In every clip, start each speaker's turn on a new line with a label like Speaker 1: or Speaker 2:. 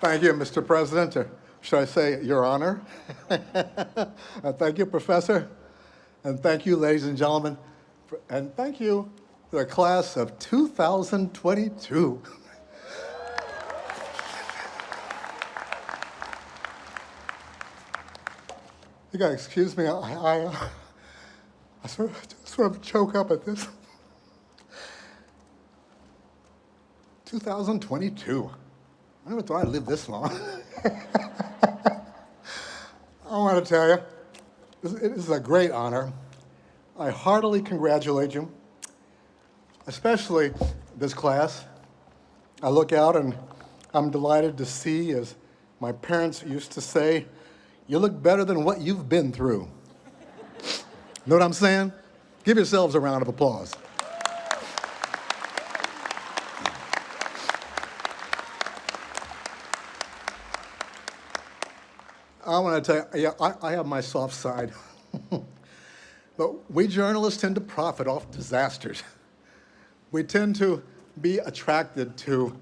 Speaker 1: Thank you, Mr. President, or should I say, Your Honor. Thank you, Professor. And thank you, ladies and gentlemen. And thank you to the class of 2022. You gotta excuse me, I sort of choke up at this. 2022. I never thought I'd live this long. I want to tell you, it is a great honor. I heartily congratulate you, especially this class. I look out and I'm delighted to see, as my parents used to say, you look better than what you've been through. Know what I'm saying? Give yourselves a round of applause. I want to tell you, I have my soft side. But we journalists tend to profit off disasters. We tend to be attracted to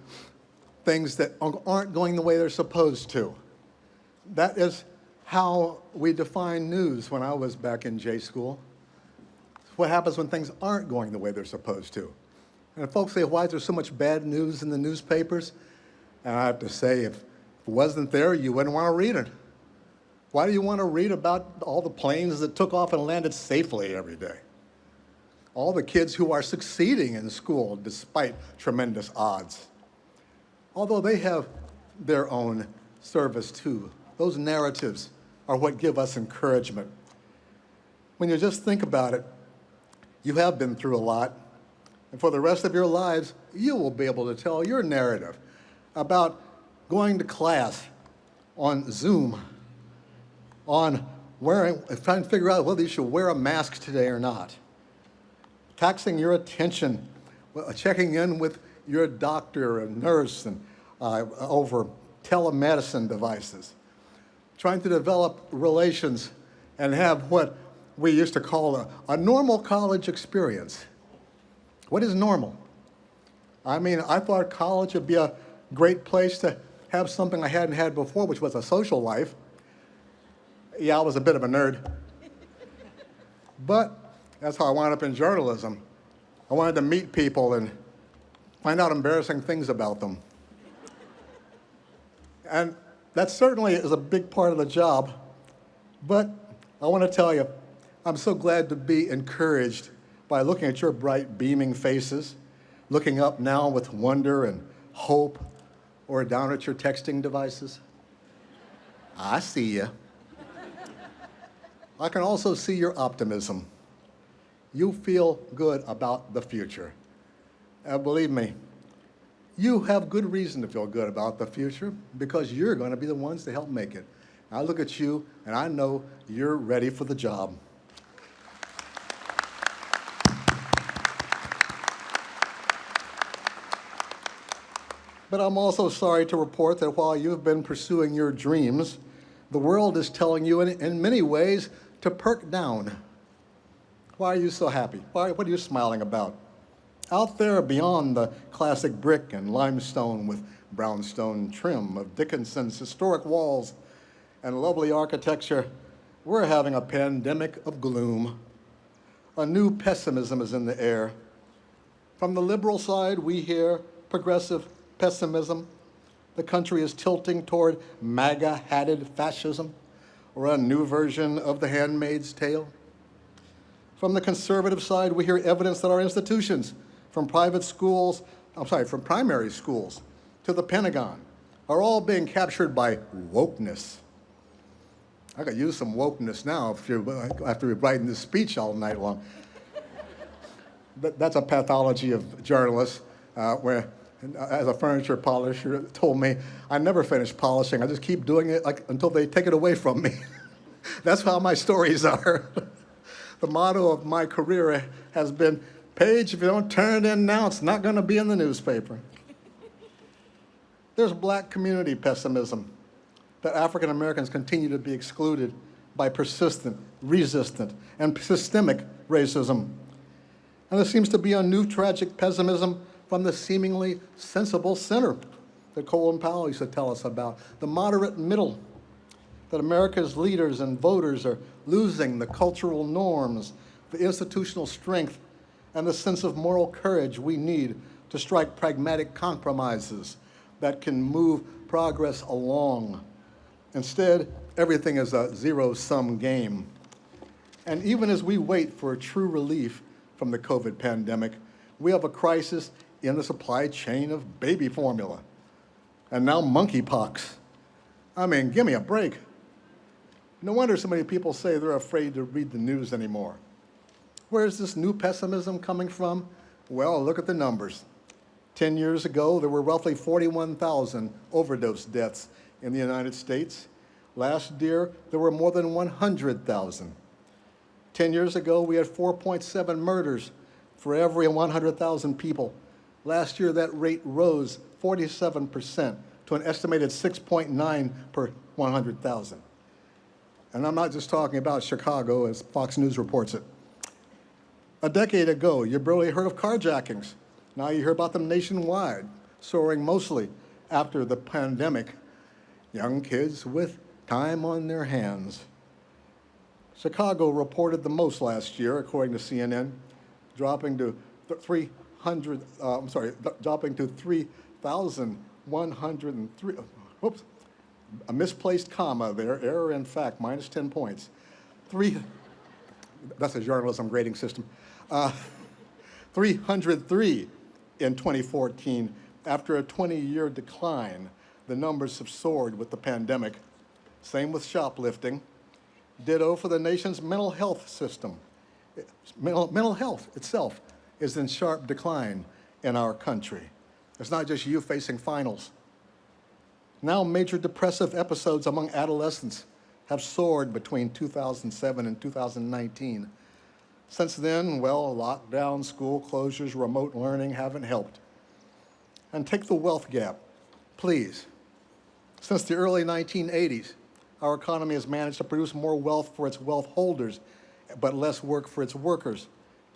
Speaker 1: things that aren't going the way they're supposed to. That is how we define news when I was back in J school. What happens when things aren't going the way they're supposed to? And if folks say, why is there so much bad news in the newspapers? And I have to say, if it wasn't there, you wouldn't want to read it. Why do you want to read about all the planes that took off and landed safely every day? All the kids who are succeeding in school despite tremendous odds. Although they have their own service too. Those narratives are what give us encouragement. When you just think about it, you have been through a lot, and for the rest of your lives, you will be able to tell your narrative about going to class on Zoom, on trying to figure out whether you should wear a mask today or not, taxing your attention, checking in with your doctor and nurse and over telemedicine devices, trying to develop relations and have what we used to call a normal college experience. What is normal? I mean, I thought college would be a great place to have something I hadn't had before, which was a social life. Yeah, I was a bit of a nerd. But that's how I wound up in journalism. I wanted to meet people and find out embarrassing things about them. And that certainly is a big part of the job. But I want to tell you, I'm so glad to be encouraged by looking at your bright, beaming faces, looking up now with wonder and hope, or down at your texting devices. I see you. I can also see your optimism. You feel good about the future. And believe me, you have good reason to feel good about the future because you're going to be the ones to help make it. I look at you and I know you're ready for the job. But I'm also sorry to report that while you've been pursuing your dreams, the world is telling you in many ways to perk down. Why are you so happy? What are you smiling about? Out there beyond the classic brick and limestone with brownstone trim of Dickinson's historic walls and lovely architecture, we're having a pandemic of gloom. A new pessimism is in the air. From the liberal side, we hear progressive pessimism. The country is tilting toward MAGA-hatted fascism, or a new version of The Handmaid's Tale. From the conservative side, we hear evidence that our institutions, from primary schools to the Pentagon, are all being captured by wokeness. I could use some wokeness now after writing this speech all night long. That's a pathology of journalists, where, as a furniture polisher told me, I never finish polishing. I just keep doing it until they take it away from me. That's how my stories are. The motto of my career has been, Page, if you don't turn it in now, it's not going to be in the newspaper. There's black community pessimism that African Americans continue to be excluded by persistent, resistant, and systemic racism. And there seems to be a new tragic pessimism from the seemingly sensible center. that Colin Powell used to tell us about, the moderate middle, that America's leaders and voters are losing the cultural norms, the institutional strength, and the sense of moral courage we need to strike pragmatic compromises that can move progress along. Instead, everything is a zero-sum game. And even as we wait for true relief from the COVID pandemic, we have a crisis in the supply chain of baby formula, and now monkeypox. I mean, give me a break. No wonder so many people say they're afraid to read the news anymore. Where's this new pessimism coming from? Well, look at the numbers. 10 years ago, there were roughly 41,000 overdose deaths in the United States. Last year, there were more than 100,000. 10 years ago, we had 4.7 murders for every 100,000 people. Last year, that rate rose 47% to an estimated 6.9 per 100,000. And I'm not just talking about Chicago, as Fox News reports it. A decade ago, you barely heard of carjackings. Now you hear about them nationwide, soaring mostly after the pandemic. Young kids with time on their hands. Chicago reported the most last year, according to CNN, dropping to 3,103. Whoops, a misplaced comma there, error in fact, minus 10 points. That's a journalism grading system. 303 in 2014. After a 20-year decline, the numbers have soared with the pandemic. Same with shoplifting. Ditto for the nation's mental health system. Mental health itself is in sharp decline in our country. It's not just you facing finals. Now major depressive episodes among adolescents have soared between 2007 and 2019. Since then, well, lockdown, school closures, remote learning haven't helped. And take the wealth gap, please. Since the early 1980s, our economy has managed to produce more wealth for its wealth holders, but less work for its workers,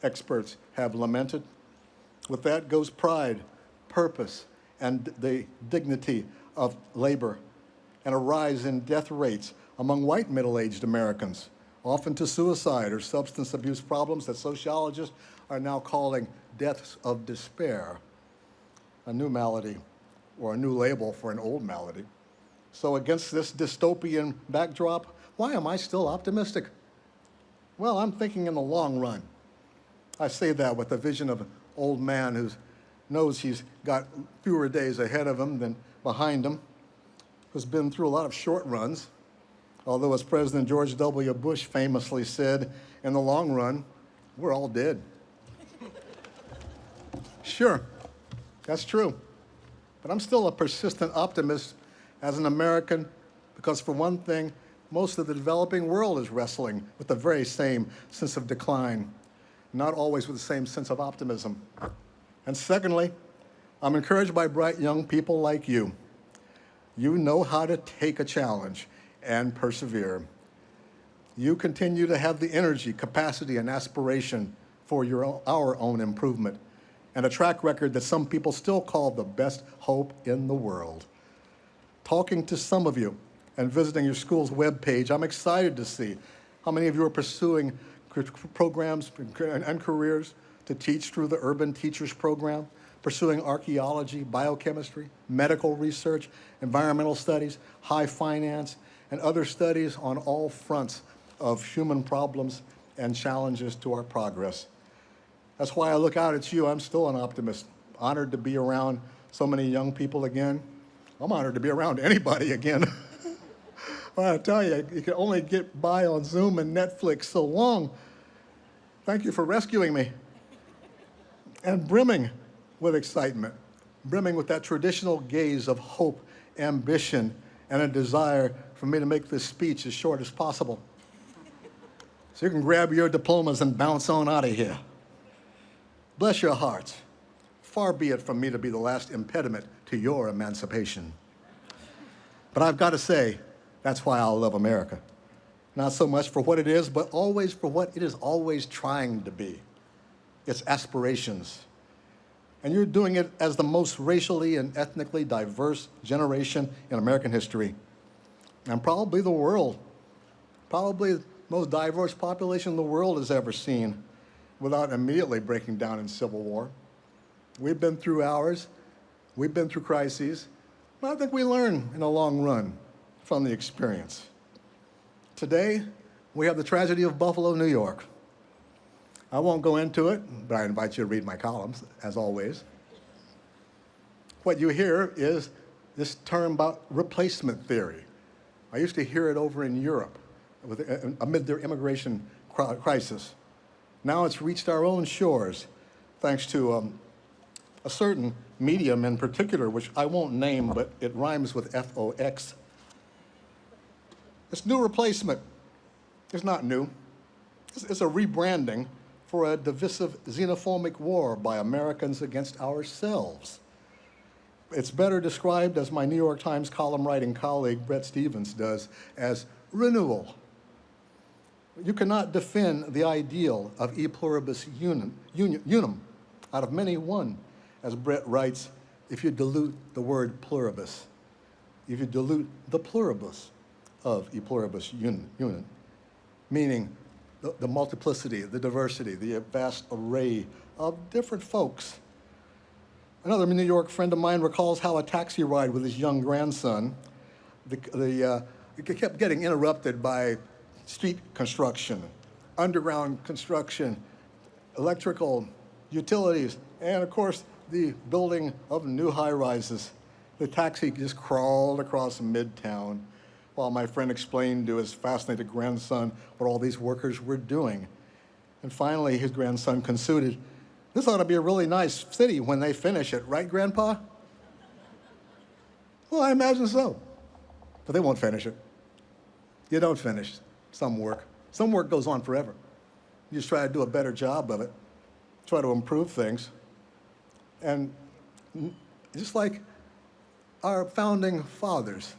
Speaker 1: experts have lamented. With that goes pride, purpose, and the dignity of labor, and a rise in death rates among white middle-aged Americans, often to suicide or substance abuse problems that sociologists are now calling deaths of despair, a new malady or a new label for an old malady. So against this dystopian backdrop, why am I still optimistic? Well, I'm thinking in the long run. I say that with the vision of an old man who knows he's got fewer days ahead of him than behind him, who's been through a lot of short runs, although as President George W. Bush famously said, in the long run, we're all dead. Sure, that's true. But I'm still a persistent optimist as an American because, for one thing, most of the developing world is wrestling with the very same sense of decline, not always with the same sense of optimism. And secondly, I'm encouraged by bright young people like you. You know how to take a challenge and persevere. You continue to have the energy, capacity, and aspiration for our own improvement, and a track record that some people still call the best hope in the world. Talking to some of you and visiting your school's webpage, I'm excited to see how many of you are pursuing programs and careers to teach through the Urban Teachers Program, pursuing archaeology, biochemistry, medical research, environmental studies, high finance, and other studies on all fronts of human problems and challenges to our progress. That's why I look out at you. I'm still an optimist, honored to be around so many young people again. I'm honored to be around anybody again. Well, I tell you, you can only get by on Zoom and Netflix so long. Thank you for rescuing me. And brimming with excitement, brimming with that traditional gaze of hope, ambition, and a desire for me to make this speech as short as possible. So you can grab your diplomas and bounce on out of here. Bless your hearts. Far be it from me to be the last impediment to your emancipation. But I've got to say, that's why I love America. Not so much for what it is, but always for what it is always trying to be. Its aspirations. And you're doing it as the most racially and ethnically diverse generation in American history. And probably the world, probably the most diverse population the world has ever seen, without immediately breaking down in civil war. We've been through ours, we've been through crises, but I think we learn in the long run from the experience. Today, we have the tragedy of Buffalo, New York. I won't go into it, but I invite you to read my columns, as always. What you hear is this term about replacement theory. I used to hear it over in Europe amid their immigration crisis. Now it's reached our own shores, thanks to a certain medium in particular, which I won't name, but it rhymes with F-O-X. This new replacement is not new. It's a rebranding for a divisive xenophobic war by Americans against ourselves. It's better described, as my New York Times column writing colleague Bret Stephens does, as renewal. You cannot defend the ideal of e pluribus unum, out of many one, as Bret writes, if you dilute the word pluribus, if you dilute the pluribus of e pluribus unum, meaning the multiplicity, the diversity, the vast array of different folks. Another New York friend of mine recalls how a taxi ride with his young grandson, it kept getting interrupted by street construction, underground construction, electrical, utilities, and of course, the building of new high-rises. The taxi just crawled across Midtown while my friend explained to his fascinated grandson what all these workers were doing. And finally, his grandson concluded, this ought to be a really nice city when they finish it, right, Grandpa? Well, I imagine so, but they won't finish it. You don't finish some work. Some work goes on forever. You just try to do a better job of it, try to improve things. And just like our founding fathers,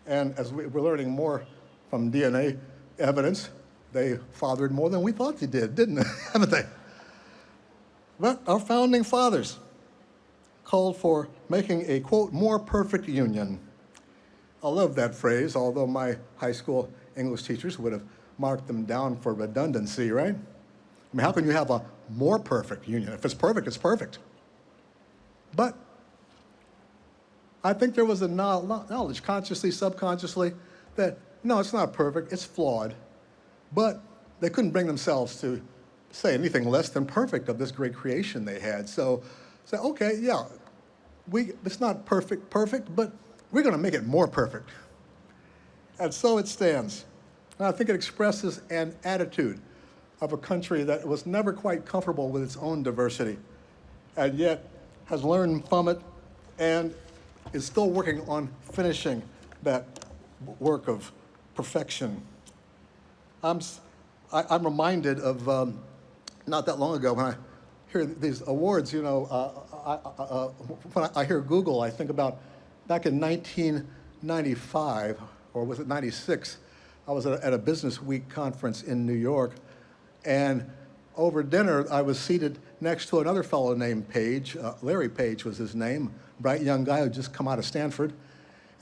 Speaker 1: and as we're learning more from DNA evidence, they fathered more than we thought they did, didn't they? Haven't they? But our founding fathers called for making a, quote, more perfect union. I love that phrase, although my high school English teachers would have marked them down for redundancy, right? I mean, how can you have a more perfect union? If it's perfect, it's perfect. But I think there was a knowledge, consciously, subconsciously, that no, it's not perfect, it's flawed. But they couldn't bring themselves to say anything less than perfect of this great creation they had. So, okay, yeah, it's not perfect, but we're going to make it more perfect. And so it stands. And I think it expresses an attitude of a country that was never quite comfortable with its own diversity, and yet has learned from it and is still working on finishing that work of perfection. I'm reminded of not that long ago when I hear these awards, you know, when I hear Google, I think about back in 1995, or was it 96, I was at a Business Week conference in New York, and over dinner, I was seated next to another fellow named Page. Larry Page was his name, bright young guy who had just come out of Stanford.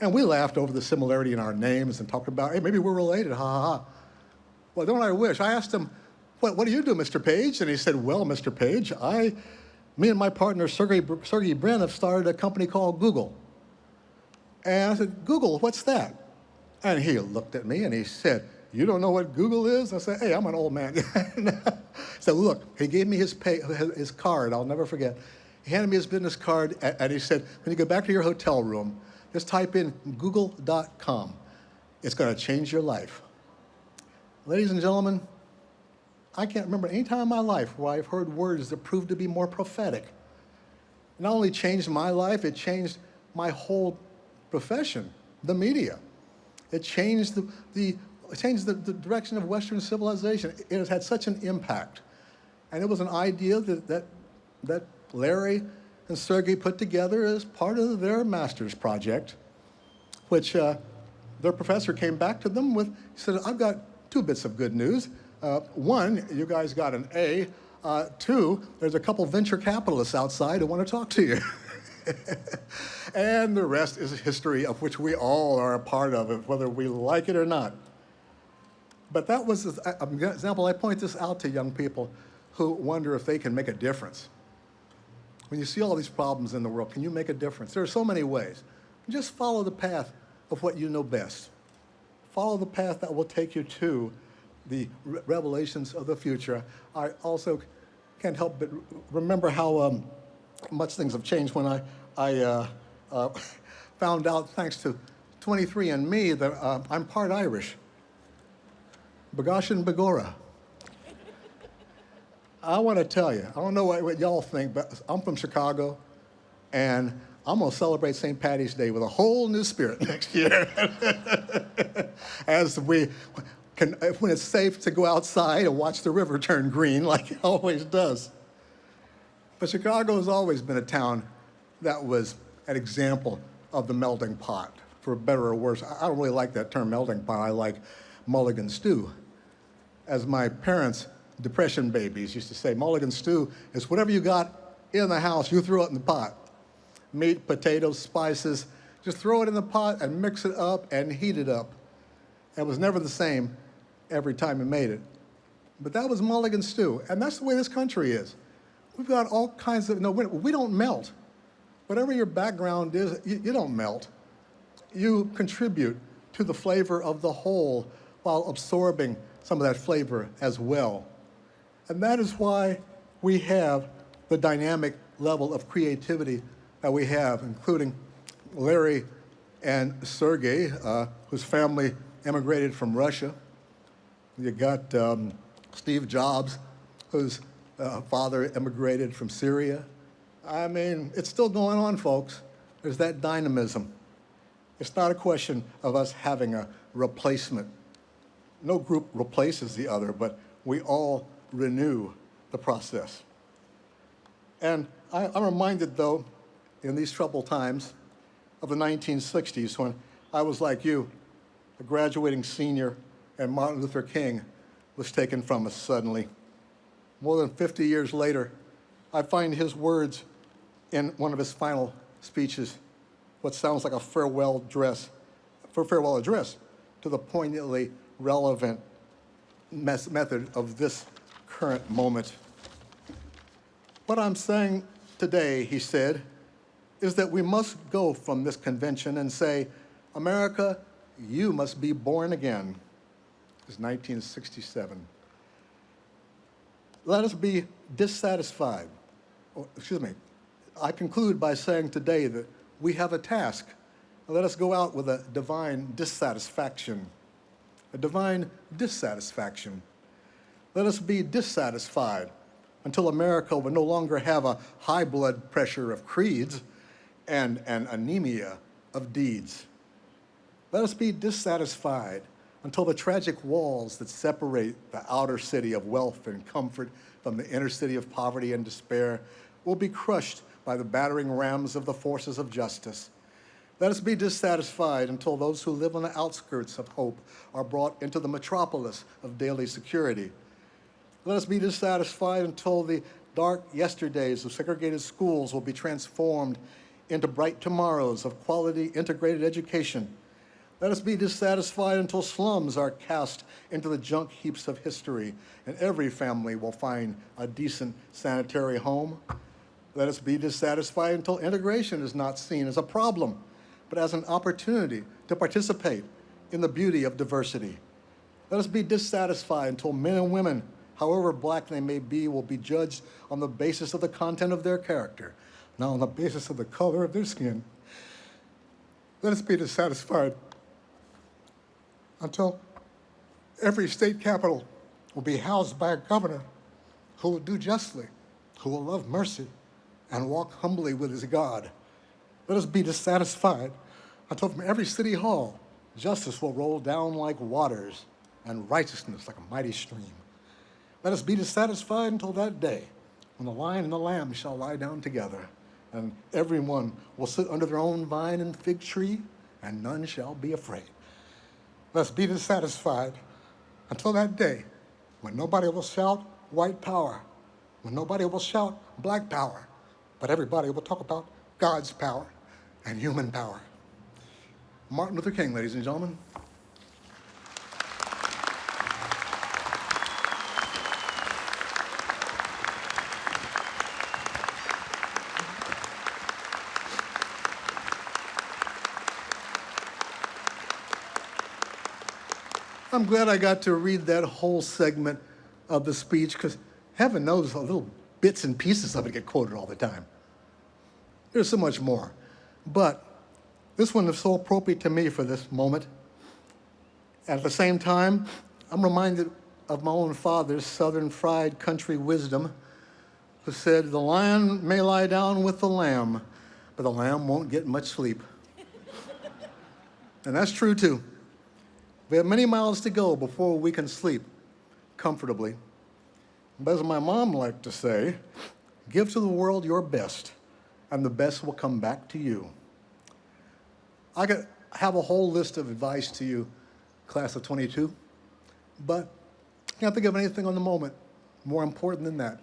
Speaker 1: And we laughed over the similarity in our names and talked about, hey, maybe we're related, ha, ha, ha. Well, don't I wish? I asked him, what do you do, Mr. Page? And he said, well, Mr. Page, me and my partner, Sergey Brin, have started a company called Google. And I said, Google, what's that? And he looked at me and he said, you don't know what Google is? I said, hey, I'm an old man. So look, he gave me his card, I'll never forget. He handed me his business card, and he said, when you go back to your hotel room, just type in google.com. It's going to change your life. Ladies and gentlemen, I can't remember any time in my life where I've heard words that proved to be more prophetic. It not only changed my life, it changed my whole profession, the media. It changed the direction of Western civilization. It has had such an impact. And it was an idea that Larry and Sergey put together as part of their master's project, which their professor came back to them with, he said, I've got two bits of good news. One, you guys got an A Two, there's a couple venture capitalists outside who want to talk to you. And the rest is a history of which we all are a part of, whether we like it or not. But that was an example. I point this out to young people who wonder if they can make a difference. When you see all these problems in the world, can you make a difference? There are so many ways. Just follow the path of what you know best. Follow the path that will take you to the revelations of the future. I also can't help but remember how much things have changed when I found out, thanks to 23andMe, that I'm part Irish. Bagosh and Begorra. I want to tell you, I don't know what y'all think, but I'm from Chicago, and I'm going to celebrate St. Paddy's Day with a whole new spirit next year. As we can, when it's safe to go outside and watch the river turn green like it always does. But Chicago has always been a town that was an example of the melting pot, for better or worse. I don't really like that term melting pot. I like mulligan stew. As my parents, Depression babies, used to say, mulligan stew is whatever you got in the house, you throw it in the pot. Meat, potatoes, spices, just throw it in the pot and mix it up and heat it up. It was never the same every time you made it. But that was mulligan stew, and that's the way this country is. We've got all kinds of, no, we don't melt. Whatever your background is, you don't melt. You contribute to the flavor of the whole while absorbing some of that flavor as well. And that is why we have the dynamic level of creativity that we have, including Larry and Sergey, whose family immigrated from Russia. You got Steve Jobs, whose father immigrated from Syria. I mean, it's still going on, folks. There's that dynamism. It's not a question of us having a replacement. No group replaces the other, but we all renew the process. And I'm reminded, though, in these troubled times of the 1960s, when I was like you, a graduating senior, and Martin Luther King was taken from us suddenly. More than 50 years later, I find his words in one of his final speeches, what sounds like a farewell address to the poignantly relevant method of this current moment. What I'm saying today, he said, is that we must go from this convention and say, America, you must be born again. It's 1967. Let us be dissatisfied. I conclude by saying today that we have a task. Let us go out with a divine dissatisfaction. A divine dissatisfaction. Let us be dissatisfied until America will no longer have a high blood pressure of creeds and an anemia of deeds. Let us be dissatisfied until the tragic walls that separate the outer city of wealth and comfort from the inner city of poverty and despair will be crushed by the battering rams of the forces of justice. Let us be dissatisfied until those who live on the outskirts of hope are brought into the metropolis of daily security. Let us be dissatisfied until the dark yesterdays of segregated schools will be transformed into bright tomorrows of quality integrated education. Let us be dissatisfied until slums are cast into the junk heaps of history and every family will find a decent sanitary home. Let us be dissatisfied until integration is not seen as a problem, but as an opportunity to participate in the beauty of diversity. Let us be dissatisfied until men and women, however black they may be, will be judged on the basis of the content of their character, not on the basis of the color of their skin. Let us be dissatisfied until every state capital will be housed by a governor who will do justly, who will love mercy, and walk humbly with his God. Let us be dissatisfied until from every city hall, justice will roll down like waters and righteousness like a mighty stream. Let us be dissatisfied until that day when the lion and the lamb shall lie down together, and everyone will sit under their own vine and fig tree, and none shall be afraid. Let us be dissatisfied until that day when nobody will shout white power, when nobody will shout black power, but everybody will talk about God's power and human power. Martin Luther King, ladies and gentlemen. I'm glad I got to read that whole segment of the speech, because heaven knows little bits and pieces of it get quoted all the time. There's so much more. But this one is so appropriate to me for this moment. At the same time, I'm reminded of my own father's Southern fried country wisdom, who said, "The lion may lie down with the lamb, but the lamb won't get much sleep." And that's true too. We have many miles to go before we can sleep comfortably. But as my mom liked to say, give to the world your best, and the best will come back to you. I could have a whole list of advice to you, class of 22, but I can't think of anything on the moment more important than that.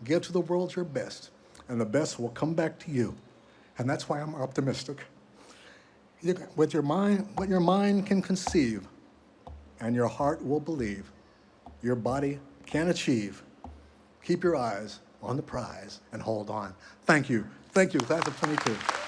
Speaker 1: Give to the world your best, and the best will come back to you. And that's why I'm optimistic. With your mind, what your mind can conceive, and your heart will believe, your body can achieve. Keep your eyes on the prize and hold on. Thank you. Thank you, class of 22.